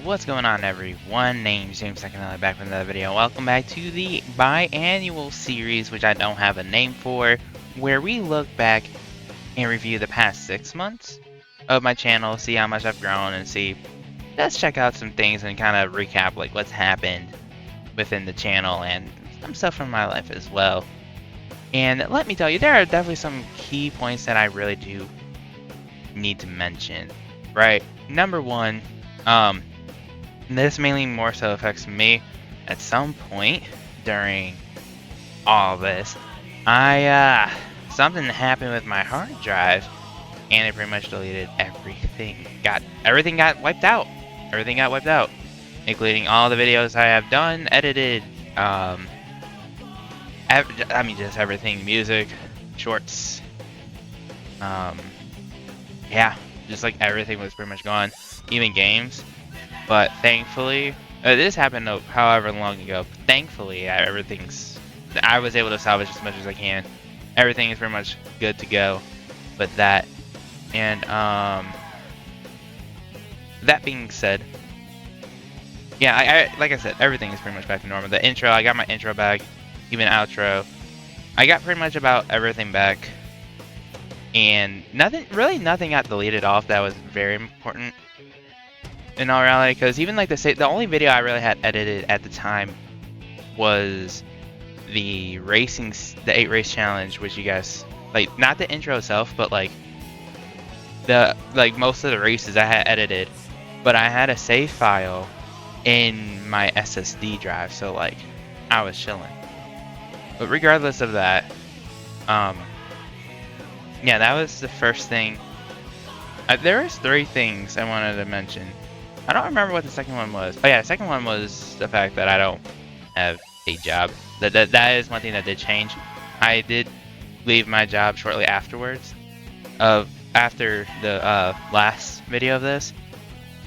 What's going on, everyone? Name's James Second, back with another video. Welcome back to the biannual series, which I don't have a name for, where we look back and review the past 6 months of my channel, see how much I've grown, and see, let's check out some things and kind of recap like what's happened within the channel and some stuff from my life as well. And let me tell you, there are definitely some key points that I really do need to mention. Right, number one, this mainly more so affects me at some point during all this. Something happened with my hard drive and it pretty much deleted everything. Everything got wiped out. Everything got wiped out, including all the videos I have done, edited, just everything, music, shorts, yeah, just like everything was pretty much gone, even games. But thankfully, this happened however long ago. Thankfully, I was able to salvage as much as I can. Everything is pretty much good to go with that. And that being said, yeah, like I said, everything is pretty much back to normal. The intro, I got my intro back, even outro. I got pretty much about everything back. And nothing got deleted off that was very important in all reality, because even like the only video I really had edited at the time was the 8 race challenge, which you guys like, not the intro itself, but like most of the races I had edited, but I had a save file in my SSD drive, so like I was chilling. But regardless of that, yeah, that was the first thing. There was 3 things I wanted to mention. I don't remember what the second one was. Oh yeah, the second one was the fact that I don't have a job. That is one thing that did change. I did leave my job shortly afterwards, after the last video of this,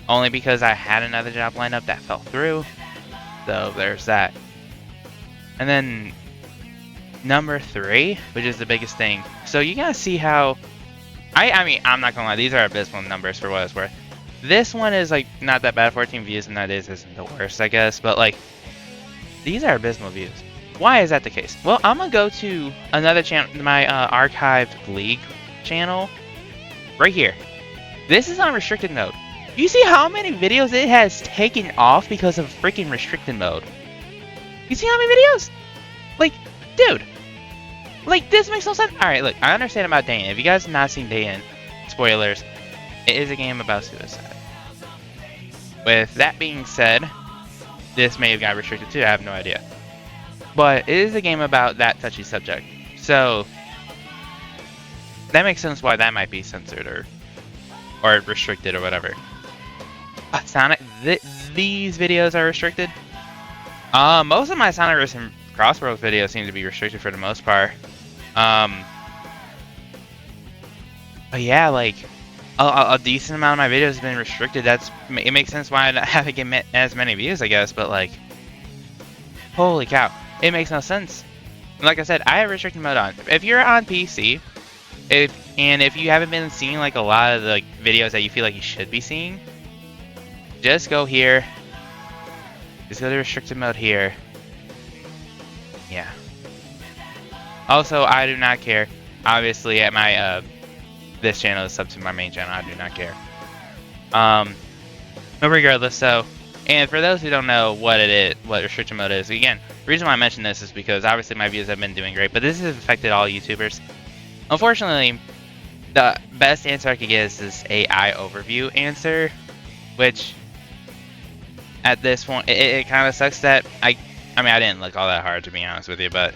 only because I had another job lined up that fell through. So there's that. And then number 3, which is the biggest thing. So you gotta see how I mean, I'm not gonna lie, these are abysmal numbers for what it's worth. This one is like not that bad, 14 views, and that isn't the worst, I guess, but like these are abysmal views. Why is that the case? Well, I'm gonna go to another channel, my archived league channel, right here. This is on restricted mode. You see how many videos it has taken off because of freaking restricted mode? You see how many videos? Like, dude, like this makes no sense. All right, look, I understand about Dayan. If you guys have not seen Dayan, spoilers, it is a game about suicide. With that being said, this may have got restricted too, I have no idea. But it is a game about that touchy subject. So that makes sense why that might be censored or restricted or whatever. Sonic, these videos are restricted. Most of my Sonic Racing Crossworld videos seem to be restricted for the most part. But yeah, like a decent amount of my videos have been restricted. It makes sense why I haven't get as many views, I guess. But like, holy cow, it makes no sense. Like I said, I have restricted mode on. If you're on PC, if you haven't been seeing like a lot of the videos that you feel like you should be seeing, just go here. Just go to restricted mode here. Yeah. Also, I do not care. Obviously, at my this channel is sub to my main channel. I do not care. But regardless, and for those who don't know what it is, what restriction mode is, again, the reason why I mention this is because obviously my views have been doing great, but this has affected all YouTubers. Unfortunately, the best answer I could get is this AI overview answer, which at this point, it kind of sucks that I mean, I didn't look all that hard, to be honest with you, but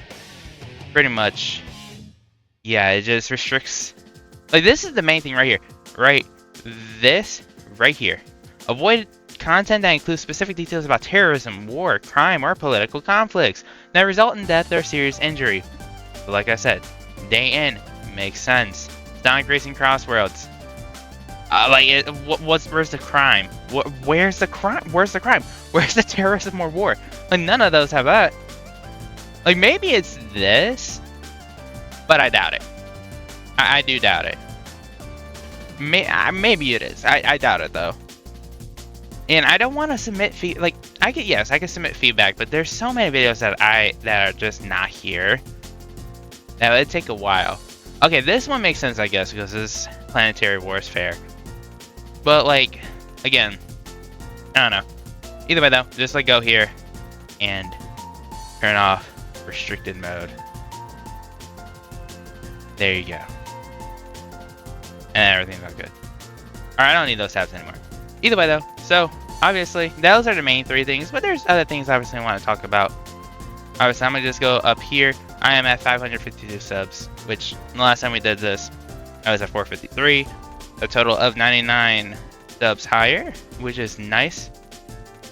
pretty much, yeah, it just restricts. Like, this is the main thing right here, right? This right here. Avoid content that includes specific details about terrorism, war, crime, or political conflicts that result in death or serious injury. But like I said, Dayan makes sense. Sonic Racing Crossworlds. Where's the crime? Where's the crime? Where's the crime? Where's the terrorism or war? Like, none of those have that. Like, maybe it's this, but I doubt it. I do doubt it. Maybe it is. I doubt it, though. And I don't want to submit like I can submit feedback, but there's so many videos that are just not here that would take a while. Okay, this one makes sense, I guess, because this is Planetary Warfare. But like, again, I don't know. Either way though, just like go here and turn off restricted mode. There you go. And everything's all good. Alright, I don't need those tabs anymore. Either way though, so obviously those are the main three things, but there's other things obviously I want to talk about. Obviously I'm gonna just go up here. I am at 552 subs, which the last time we did this I was at 453. A total of 99 subs higher, which is nice.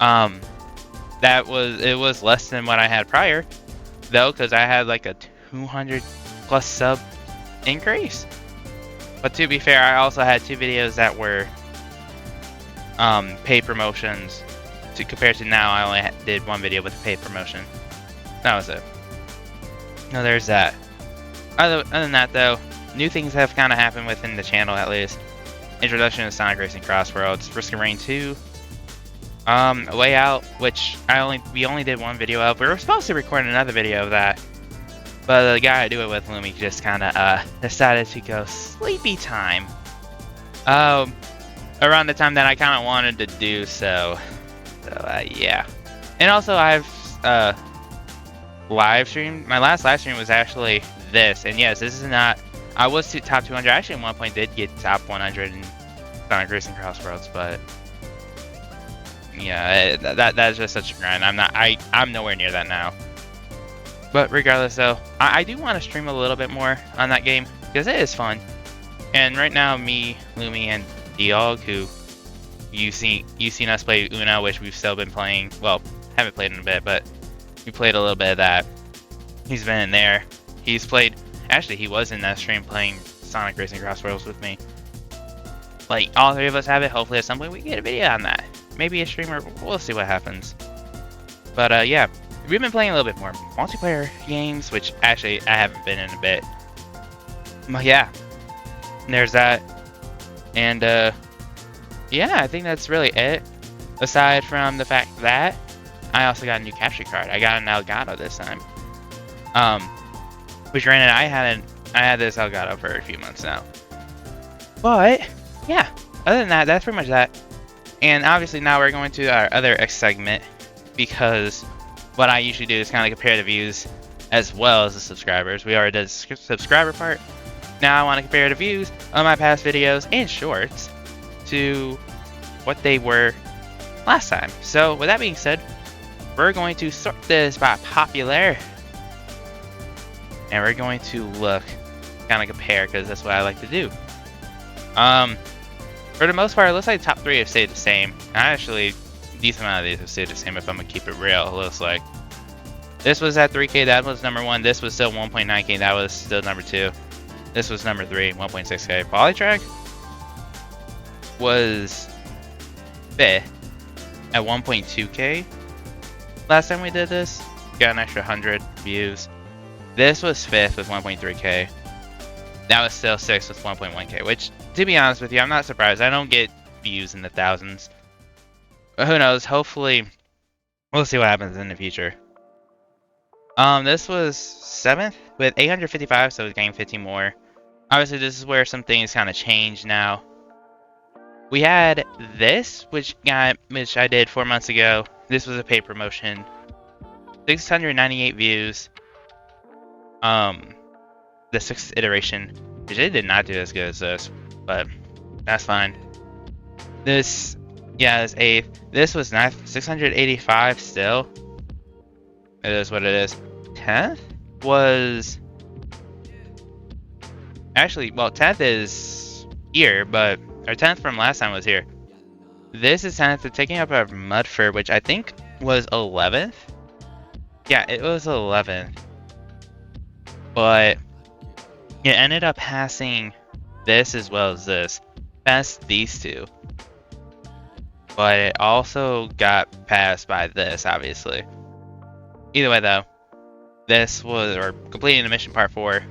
It was less than what I had prior though, because I had like a 200 plus sub increase. But to be fair, I also had 2 videos that were paid promotions. Compared to now, I only did 1 video with a paid promotion. That was it. No, there's that. Other than that though, new things have kind of happened within the channel at least. Introduction to Sonic Racing Crossworlds, Risk of Rain 2, A Way Out, which we only did 1 video of. We were supposed to record another video of that, but the guy I do it with, Lumi, just kind of decided to go sleepy time. Around the time that I kind of wanted to do so. Yeah. And also I've live streamed. My last live stream was actually this, and yes, this is not. I was top 200. Actually, at one point did get top 100 in Sonic Racing Crossworlds, but yeah, that's just such a grind. I'm nowhere near that now. But regardless, though, I do want to stream a little bit more on that game because it is fun. And right now, me, Lumi, and Diog, who you've seen us play Uno, which we've still been playing. Well, haven't played in a bit, but we played a little bit of that. He's been in there. He's played. Actually, he was in that stream playing Sonic Racing Crossworlds with me. Like, all 3 of us have it. Hopefully, at some point, we can get a video on that. Maybe a streamer. We'll see what happens. But, yeah. We've been playing a little bit more multiplayer games, which actually I haven't been in a bit. But, yeah. There's that. And, yeah, I think that's really it. Aside from the fact that I also got a new capture card. I got an Elgato this time. Which granted, I had this Elgato for a few months now. But yeah, other than that, that's pretty much that. And obviously now we're going to our other X segment, because what I usually do is kind of compare the views as well as the subscribers. We already did the subscriber part. Now I want to compare the views on my past videos and shorts to what they were last time. So with that being said, we're going to sort this by popularity. And we're going to look, kind of compare, because that's what I like to do. For the most part, it looks like the top 3 have stayed the same. Actually, a decent amount of these have stayed the same if I'm going to keep it real. It looks like this was at 3K, that was number 1. This was still 1.9K, that was still number 2. This was number 3, 1.6K. Polytrack was 5th at 1.2K. Last time we did this, got an extra 100 views. This was 5th with 1.3K. That was still 6th with 1.1K, which, to be honest with you, I'm not surprised. I don't get views in the thousands. But who knows? Hopefully, we'll see what happens in the future. This was 7th with 855, so it's gained 15 more. Obviously, this is where some things kind of changed now. We had this, which I did 4 months ago. This was a paid promotion. 698 views. The 6th iteration, which it did not do as good as this, but that's fine. This, yeah, is 8th. This was 9th, 685 still. It is what it is. 10th was actually, well, 10th is here, but our 10th from last time was here. This is 10th, taking up a Mudford, which I think was 11th. Yeah, it was 11th. But it ended up passing this as well as this. Passed these 2. But it also got passed by this, obviously. Either way, though, this was, or completing the mission part 4,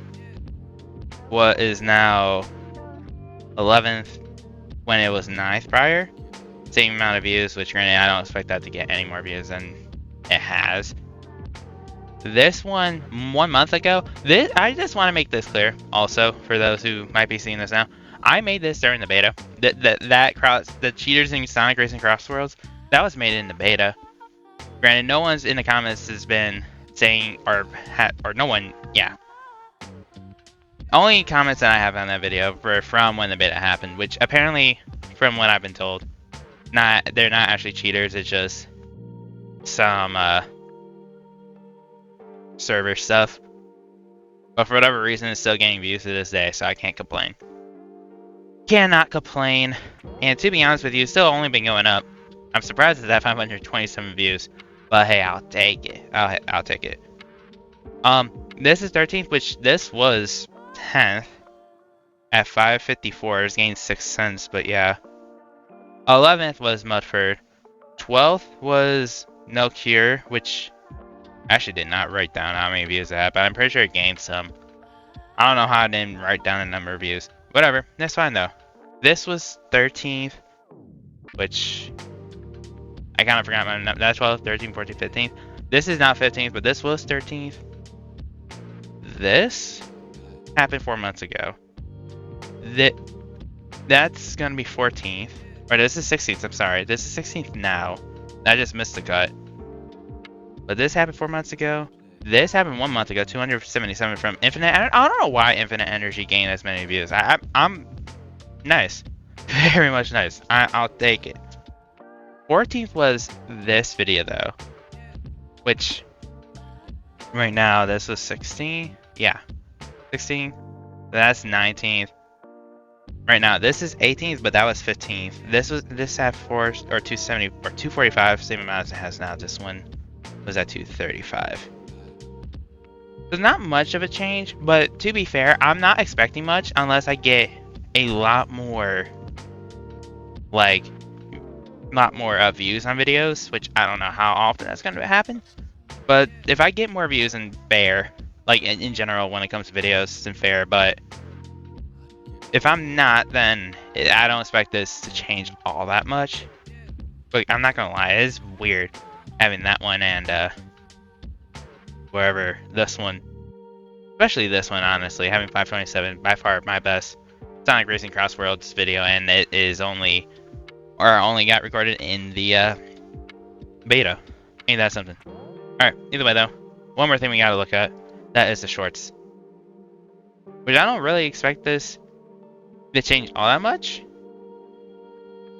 what is now 11th when it was 9th prior. same amount of views, which granted I don't expect that to get any more views than it has. This one 1 month ago, I just want to make this clear also for those who might be seeing this now. I made this during the beta. The cheaters in Sonic Racing Cross Worlds, that was made in the beta. Granted, no one's in the comments has been saying or no one, yeah. Only comments that I have on that video were from when the beta happened, which apparently, from what I've been told, they're not actually cheaters. It's just some server stuff. But for whatever reason, it's still getting views to this day, so I can't complain. Cannot complain. And to be honest with you, it's still only been going up. I'm surprised at that 527 views, but hey, I'll take it. I'll take it. This is 13th, which this was 10th at 554. It's gained 6 cents, but yeah. 11th was Mudford. 12th was No Cure, which I actually did not write down how many views it had, but I'm pretty sure it gained some. I don't know how I didn't write down a number of views. Whatever, that's fine though. This was 13th, which I kind of forgot my number. That's 12th, 13th, 14th, 15th. This is not 15th, but this was 13th. This happened 4 months ago. That's gonna be 14th. Or this is 16th, I'm sorry. This is 16th now. I just missed the cut. But this happened 4 months ago. This happened 1 month ago. 277 from Infinite. I don't know why Infinite Energy gained as many views. I'm nice. Very much nice. I'll take it. 14th was this video though. Which, right now, this was 16. Yeah. 16. That's 19th. Right now, this is 18th, but that was 15th. This had 270 or 245, same amount as it has now. This one was at 235. There's not much of a change, but to be fair, I'm not expecting much unless I get a lot more, views on videos, which I don't know how often that's going to happen. But if I get more views than fair, like in general when it comes to videos, than fair, but if I'm not, then I don't expect this to change all that much. But I'm not gonna lie, it is weird having that one and wherever this one, especially this one, honestly, having 527, by far my best Sonic Racing Cross Worlds video, and it is only got recorded in the beta. Ain't that something? Alright, either way though, one more thing we gotta look at, that is the shorts. Which I don't really expect this to change all that much.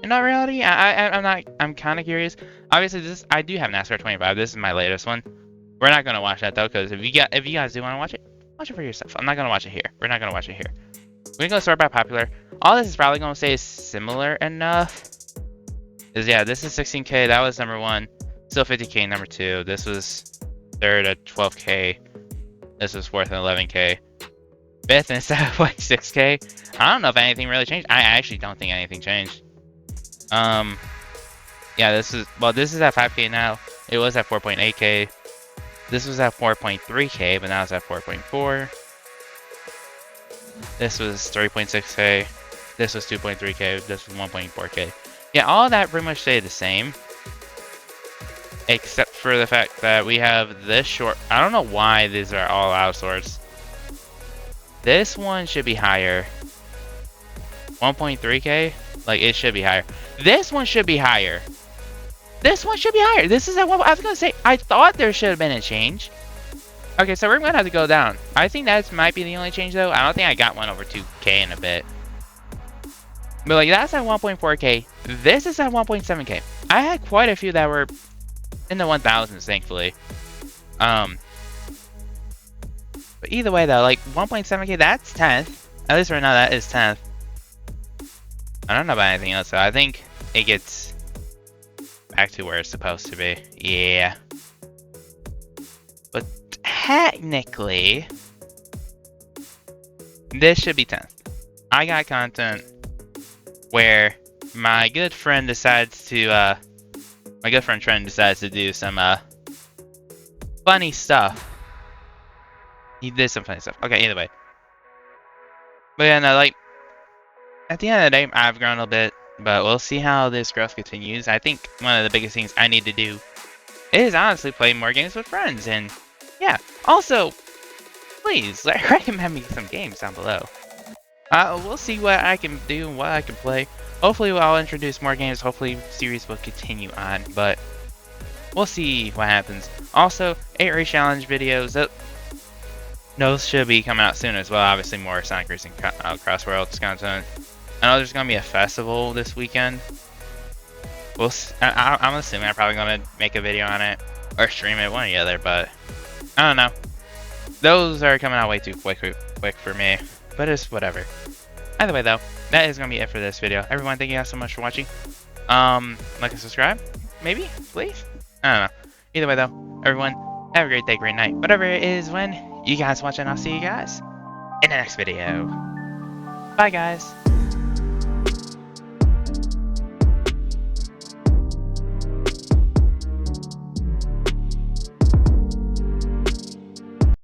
In all reality, I'm kind of curious. Obviously, I do have NASCAR 25. This is my latest one. We're not gonna watch that though, because if you guys do want to watch it for yourself. I'm not gonna watch it here. We're not gonna watch it here. We're gonna sort by popular. All this is probably gonna say is similar enough. Is yeah, this is 16K. That was number 1. Still 50K, number 2. This was 3rd at 12K. This was 4th at 11K. 5th and 7.6K. I don't know if anything really changed. I actually don't think anything changed. Yeah, this is at 5K now. It was at 4.8K. This was at 4.3K, but now it's at 4.4. This was 3.6K. This was 2.3K. This was 1.4K. Yeah, all that pretty much stayed the same. Except for the fact that we have this short. I don't know why these are all out sorts. This one should be higher. 1.3K? Like, it should be higher. This one should be higher. This one should be higher. This is at one. I was gonna say, I thought there should have been a change. Okay, so we're gonna have to go down. I think that might be the only change though. I don't think I got one over 2K in a bit. But like, that's at 1.4K. This is at 1.7K. I had quite a few that were in the 1000s, thankfully. But either way though, like 1.7K, that's 10th. At least right now, that is 10th. I don't know about anything else, so I think it gets back to where it's supposed to be. Yeah. But technically, this should be 10th. I got content where my good friend decides to, my good friend Trent decides to do some, funny stuff. He did some funny stuff. Okay, either way. But yeah, no, like, at the end of the day, I've grown a bit But we'll see how this growth continues. I think one of the biggest things I need to do is honestly play more games with friends. And yeah, also, please recommend me some games down below. We'll see what I can do and what I can play. Hopefully I'll introduce more games. Hopefully series will continue on, but we'll see what happens. Also, 8 race challenge videos. Those should be coming out soon as well. Obviously more Sonic Racing Cross Worlds content. I know there's gonna be a festival this weekend. I'm assuming I'm probably gonna make a video on it or stream it, one or the other, but I don't know. Those are coming out way too quick for me, but it's whatever. Either way though, that is gonna be it for this video. Everyone, thank you guys so much for watching. Like and subscribe, maybe, please. I don't know. Either way though, everyone, have a great day, great night, whatever it is when you guys watch, and I'll see you guys in the next video. Bye guys.